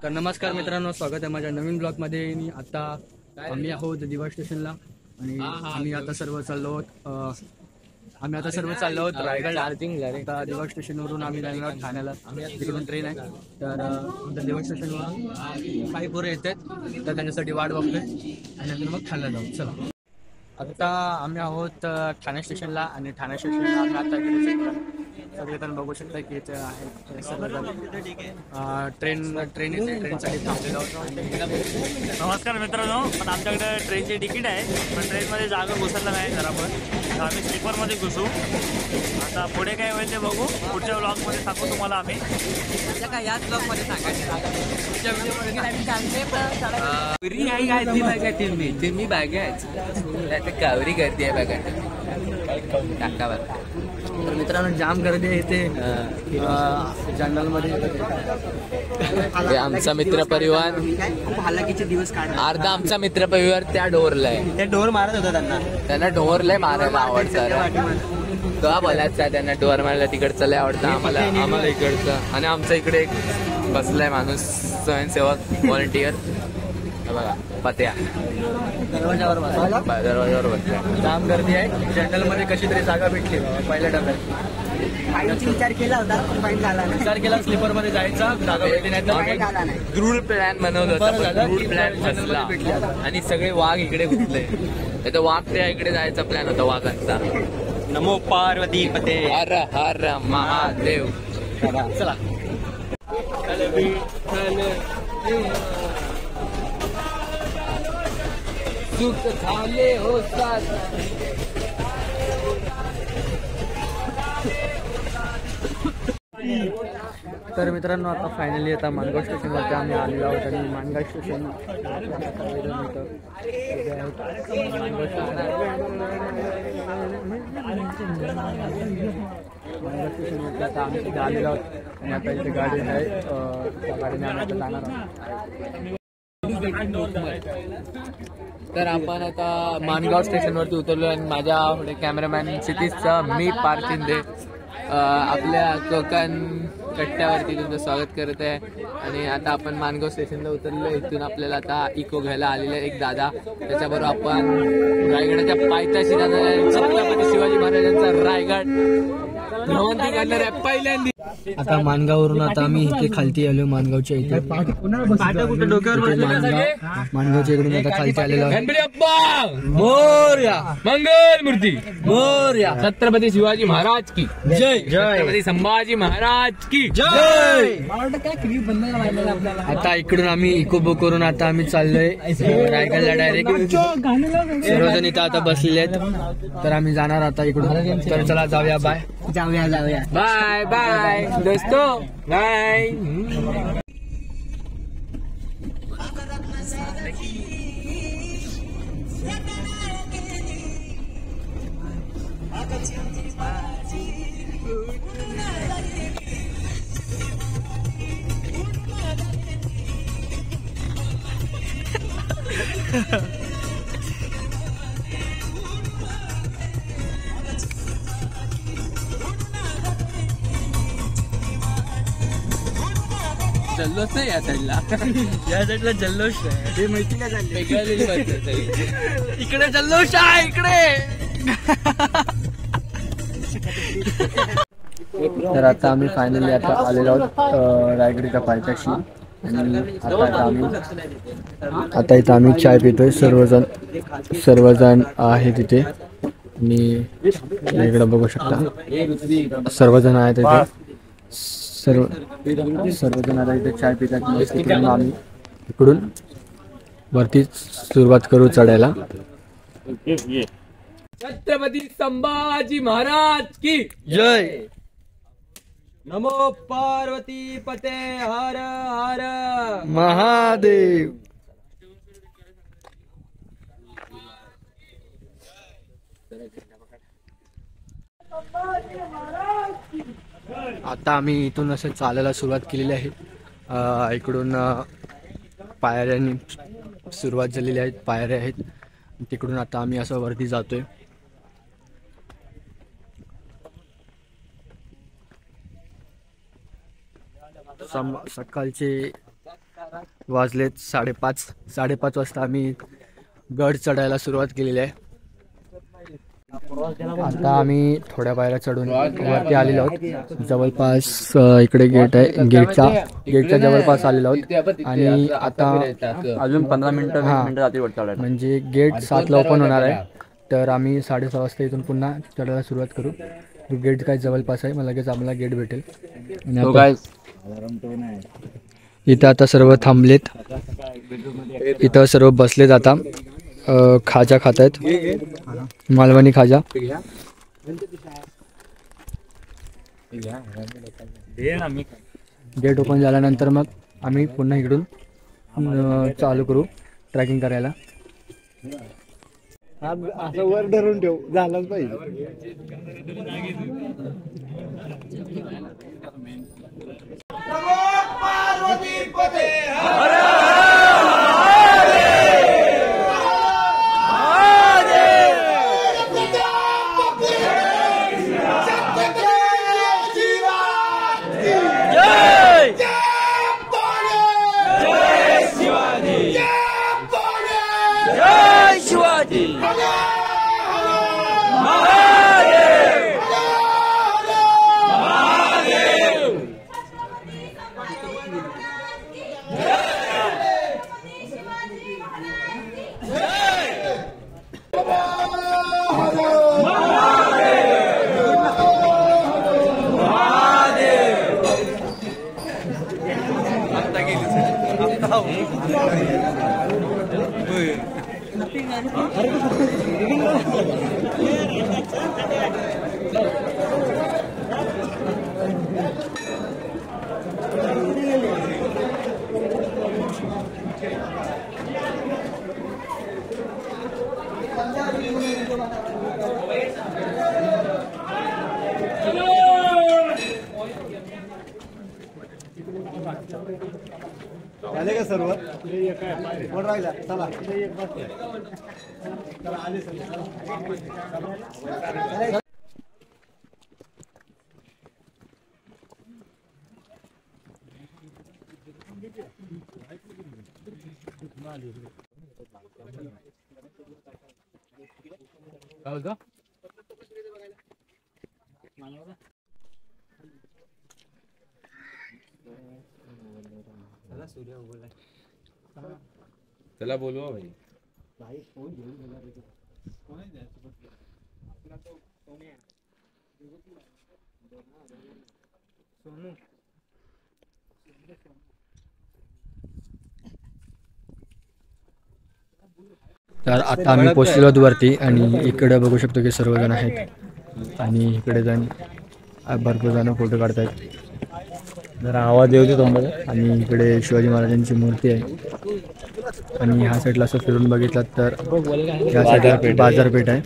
तर नमस्कार मित्रांनो, स्वागत आहे माझ्या नवीन ब्लॉगमध्ये। आता आम्ही आहोत दिवा स्टेशनला आणि आम्ही आता सर्व चाललो आहोत रायगड चार्जिंगला। आता दिवा स्टेशनवरून आम्ही जाणार ठाण्याला, तिकडून ट्रेन आहे। तर दिवा स्टेशनवरून काही पोरं येतात तर त्यांच्यासाठी वाट बघतोय आणि नंतर मग ठाण्याला जाऊ। चला, आता आम्ही आहोत ठाणे स्टेशनला आणि ठाणे स्टेशनला आम्ही आता इकडे सगळेजण बघू शकता की इथे आहे सर्वजण ट्रेनसाठी थांबलेलो आहोत। नमस्कार मित्रांनो, पण आमच्याकडे ट्रेनची तिकीट आहे, पण ट्रेनमध्ये जागा घुसरला नाही जरा, पण तर आम्ही स्लीपरमध्ये घुसू। आता पुढे काय होईल ते बघू, पुढच्या व्लॉगमध्ये सांगू तुम्हाला आम्ही। काय याच ब्लॉगमध्ये सांगायचं पुढच्या व्हिडिओमध्ये आम्ही सांगते तुम्ही बघायचं कावरी गर्दी आहे बघा टाकावर। तर मित्रांनो, जाम गर्दी आहे इथे जंगलमध्ये। आमचा मित्र परिवार खूप हालाकीचे दिवस काढला। अर्धा आमचा मित्र परिवार त्या डोरला आहे, ते डोर मारत होता त्यांना डोरला मारायला आवडतं। का बोलायचं आहे त्यांना, डोर मारायला तिकडचं लय आवडतं आम्हाला इकडचं। आणि आमच्या इकडे एक बसलाय माणूस, स्वयंसेवक व्हॉलंटियर बघा, पत्या दरवाजावर बसलाय। जाम गर्दी आहे जंगलमध्ये, कशी तरी जागा भेटली पहिल्या डब्यात। विचार केला होता, विचार केला स्लीपर मध्ये जायचा, जागा भेटली नाही। ग्रुड प्लॅन बनवलं होतं, ग्रुड प्लॅन फसला आणि सगळे वाघ इकडे घुसले। तर वाघ त्या इकडे जायचा प्लॅन होता वाघांचा। नमो पार्वती पते हर हर महादेव। चला, सुख झाले हो साथ। तर मित्रांनो, आता फायनली आता माणगाव स्टेशनवरती आम्ही आलेलो आहोत आणि माणगाव स्टेशन स्टेशनवरती आता आम्ही तिथे आलेलो आहोत आणि आता इथे गाडी आहे, त्या गाडीने आम्ही आता जाणार आहोत। तर आपण आता माणगाव स्टेशनवरती उतरलो आणि माझ्या पुढे कॅमेरामॅन क्षितिजचा मी पार्थिंदे आपल्या कोकण कट्ट्यावरती तुमचं स्वागत करत आहे। आणि आता आपण माणगाव स्टेशनला उतरलो, इथून आपल्याला आता इको घ्यायला आलेला एक दादा, त्याच्याबरोबर आपण रायगडाच्या पायथ्याशी जाणार, छत्रपती शिवाजी महाराजांचा रायगड भ्रमंती करणार आहे पहिल्यांदा। आता माणगाववरून आता आम्ही इथे खालती आलो, माणगावच्या इथे माणगावच्या इकडून आता खालती आलेलो मोरया मंगल मूर्ती मोरया, छत्रपती शिवाजी महाराज की जय छत्रपती संभाजी महाराज की जय। आता इकडून आम्ही इको बुक करून आता आम्ही चाललोय रायगडला डायरेक्ट। सर्वजण इथं आता बसलेले आहेत, तर आम्ही जाणार आता इकडून। तर चला जाऊया, बाय जाऊया बाय बाय दोस्तो बाय। जल्लोष नाही या साईडला, या साईडला जल्लोष आहे, हे माहिती काय झालं, इकडे जल्लोष आहे इकडे। तर आता आम्ही फायनली आता आलेलो आहोत रायगडच्या पायथ्याशी आणि आता इथं आम्ही चाय पितोय, सर्वजण आहे तिथे आणि इकडे बघू शकता सर्वजण आहेत इथे, सर्वजण आता इथे चाय पितात। आम्ही इकडून वरती सुरुवात करू चढायला। छत्रपती संभाजी महाराज की जय। नमो पार्वती पते हर हर महादेव। आता आम्ही इथून असं चालायला सुरुवात केलेली आहे। इकडून पायऱ्यांनी सुरुवात झालेली आहे, पायऱ्या आहेत, तिकडून आता आम्ही असं वरती जातोय। सकाळचे वाजलेत 5:30 वाजता आम्ही गड चढायला सुरुवात केलेली आहे. आता आम्ही थोड्या पायऱ्या चढून वरती आलेलो आहोत. जवळपास इकडे गेट आहे, गेटच्या जवळपास आलेलो आहोत आणि आता अजून 15 मिनिटं जातील म्हणजे गेट 7ला ओपन होणार आहे. तर आम्ही 6:30 वाजता इथून पुन्हा चढायला सुरुवात करू. गेट काय जवळपास आहे, मला लगेच आम्हाला गेट भेटेल. इथं आता सर्व थांबलेत, इथं सर्व बसलेत. आता खाजा खात आहेत, मालवणी खाजा. गेट ओपन झाल्यानंतर मग आम्ही पुन्हा इकडून चालू करू ट्रॅकिंग करायला. असं वर धरून ठेव, झालंच पाहिजे. झाले का सर्व? कोण राहिला? चला आले सर्व. चला बोलवा भाई. तर आता आम्ही पोचलेलो आहोत वरती आणि इकडे बघू शकतो की सर्वजण आहेत आणि इकडे जण भरपूर जण फोटो काढतायत. जरा आवाज येऊ दे तुम्हाला. आणि इकडे शिवाजी महाराजांची मूर्ती आहे आणि ह्या साईडला असं फिरून बघितलं तर या साईडला बाजारपेठ आहे.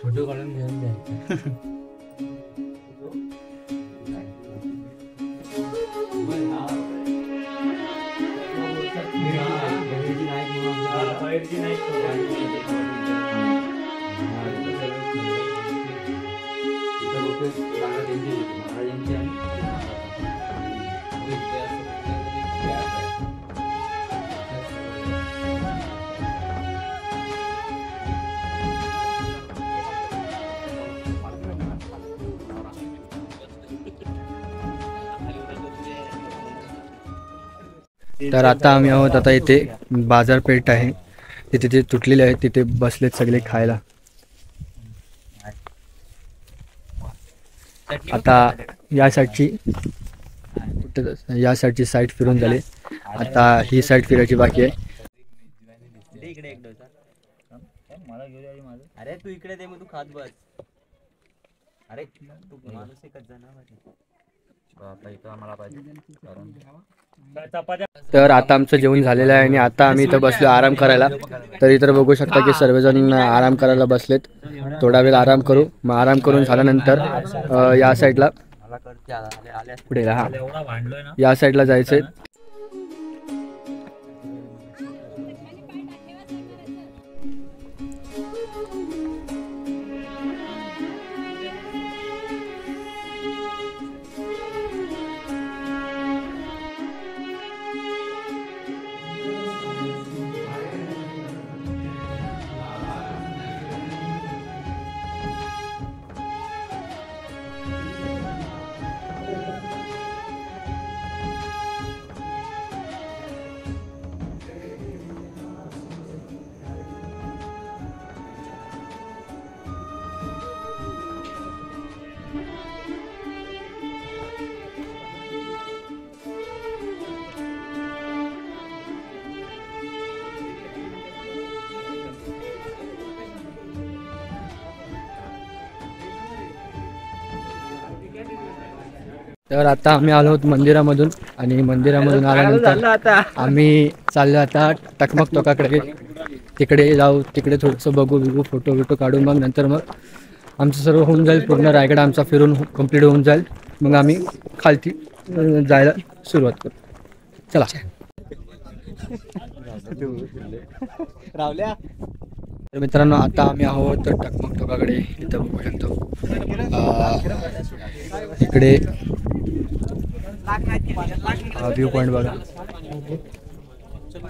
फोटो काढून घेऊन जायचं. तर आता आम्ही आहोत आता इथे बाजारपेठ आहे तिथे ते तुटलेले आहेत तिथे बसलेत सगळे खायला. आता या साईडची साईड फिरून झाली. आता ही साईड फिरायची बाकी आहे. अरे तू इकडे दे मग तू खात बस. अरे तू माणूस एकच जण तर आता आमचं जेवण झालेलं आहे आणि आता आम्ही इथं बसलो आराम करायला. तर इतर बघू शकता की सर्वजण आराम करायला बसलेत. थोडा वेळ आराम करू. मग आराम करून झाल्यानंतर या साईडला पुढे या साईडला जायचंय. तर आता आम्ही आलो आहोत मंदिरामधून आणि मंदिरामधून आल्यानंतर आम्ही चाललो आता टकमक टोकाकडे. तिकडे जाऊ तिकडे थोडंसं बघू फोटो बिटो काढू. मग नंतर मग आमचं सर्व होऊन जाईल. पूर्ण रायगड आमचा फिरून कंप्लीट होऊन जाईल. मग आम्ही खालती जायला सुरुवात करू. चला रावल्या. तर मित्रांनो आता आम्ही आहोत टकमक टोकाकडे. इथं बघू शकतो इकडे व्ह्यू पॉईंट बघा.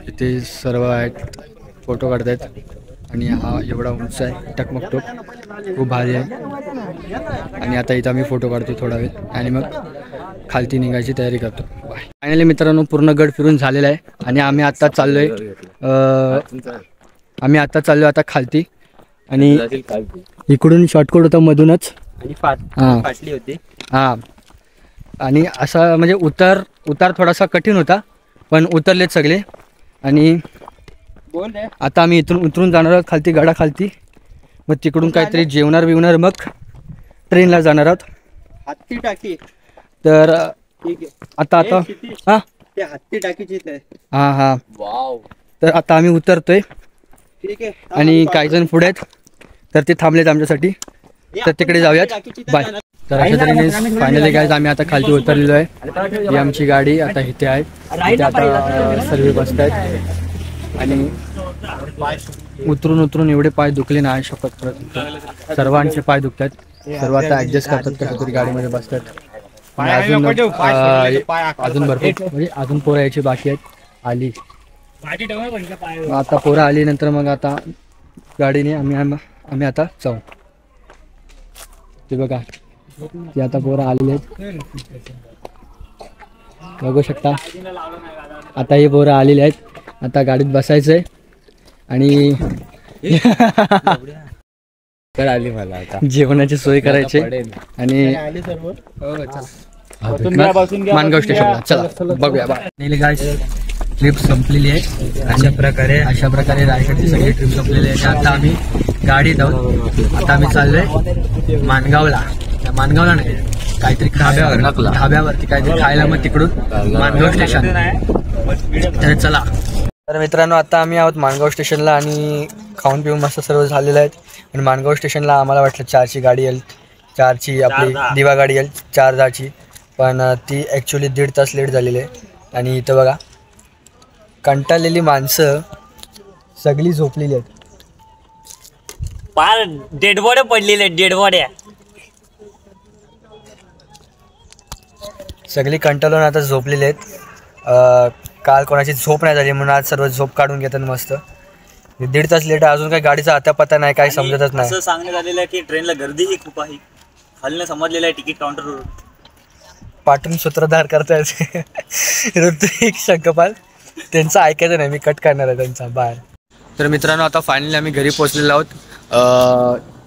इथे सर्व आहेत फोटो काढतायत आणि हा एवढा उंच आहे टकमक टोक. खूप भारी आहे. आणि आता इथं आम्ही फोटो काढतो थोडा वेळ आणि मग खालती निघायची तयारी करतो. फायनली मित्रांनो पूर्ण गड फिरून झालेला आहे आणि आम्ही आता चाललोय आता खालती. आणि इकडून शॉर्टकट होता मधूनच हां. आणि असा म्हणजे उतार थोडासा कठीण होता पण उतरलेत सगळे. आणि आता आम्ही इथून उतरून जाणार आहोत खालती गडाखालती. मग तिकडून काहीतरी जेवणार मग ट्रेनला जाणार आहोत. हत्ती टाकी. तर आता हां ते हत्ती टाकीची आहे. हां तर आता आम्ही उतरतोय. ठीक आहे. आणि काही जण पुढे आहेत तर ते थांबलेत आमच्यासाठी. तर तिकडे जाऊयात. बाय. तर अशा तऱ्हेने फायनली गाईज आम्ही आता खालती उतरलेलो आहे. ही आमची गाडी आता इथे आहे. इथे आता सर्व बसत आहेत आणि उतरून एवढे पाय दुखले नाही शपथ. सर्वांचे पाय दुखत आहेत. सर्व आता ऍडजस्ट करतात कसं तरी गाडीमध्ये बसतात. अजून भरपूर म्हणजे अजून पोरं यायची बाकी आहेत. आली आता पोरं आली नंतर मग आता गाडीने आम्ही आता जाऊ. ते बघा ती आता पोरं आलेली आहेत बघू शकता. आता ही पोरं आलेली आहेत. आता गाडीत बसायचंय आणि आली मला आता जेवणाची सोय करायची आणि मानगाव स्टेशनला चला बघूया. ट्रिप संपलेली आहे. अशा प्रकारे रायगडची सगळी ट्रिप संपलेली आहे. आता आम्ही गाडीत आहोत. आता आम्ही चाललोय मानगावला. मानगावला नाही काहीतरी ढाब्यावरती काहीतरी खायला. मग तिकडून मानगाव स्टेशन. तर चला. तर मित्रांनो आता आम्ही आहोत मानगाव स्टेशनला आणि खाऊन पिऊन मस्त सर्व झालेलं आहेत. आणि मानगाव स्टेशनला आम्हाला वाटलं 4ची गाडी येईल. 4ची आपली दिवा गाडी येईल 4:10ची. पण ती ॲक्च्युली 1.5 तास लेट झालेली आहे. आणि इथं बघा कंटाळलेली माणसं सगळी झोपलेली आहेत. पार डेडबॉड्या पडलेल्या आहेत. डेडबॉड्या सगळी कंटाळून आता झोपलेले आहेत. काल कोणाची झोप नाही झाली म्हणून आज सर्व झोप काढून घेतात मस्त. 1.5 तास लेट आहे. अजून काही गाडीचा आता पत्ता नाही. काही समजतच नाही. असं सांगण्यात आलेलं आहे की ट्रेनला गर्दीही खूप आहे. खालनं समजलेलं आहे तिकीट काउंटरवर पाठून सूत्रधार करतायत ऋत्विक शंकपाल. त्यांचं ऐकायचं नाही, मी कट करणार आहे त्यांचा बाहेर. तर मित्रांनो आता फायनली आम्ही घरी पोहोचलेलो आहोत.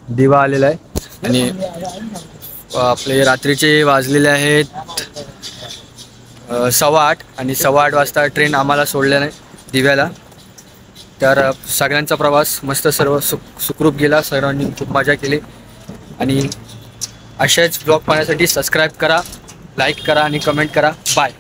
दिवा आलेला आहे आणि आपले रात्रीचे वाजलेले आहेत 8:15 आणि 8:15 वाजता ट्रेन आम्हाला सोडल्या नाही दिव्याला. तर सगळ्यांचा प्रवास मस्त सर्व सुखरूप गेला. सर्वांनी खूप मजा केली आणि अशाच ब्लॉग पाहण्यासाठी सबस्क्राईब करा, लाईक करा आणि कमेंट करा. बाय.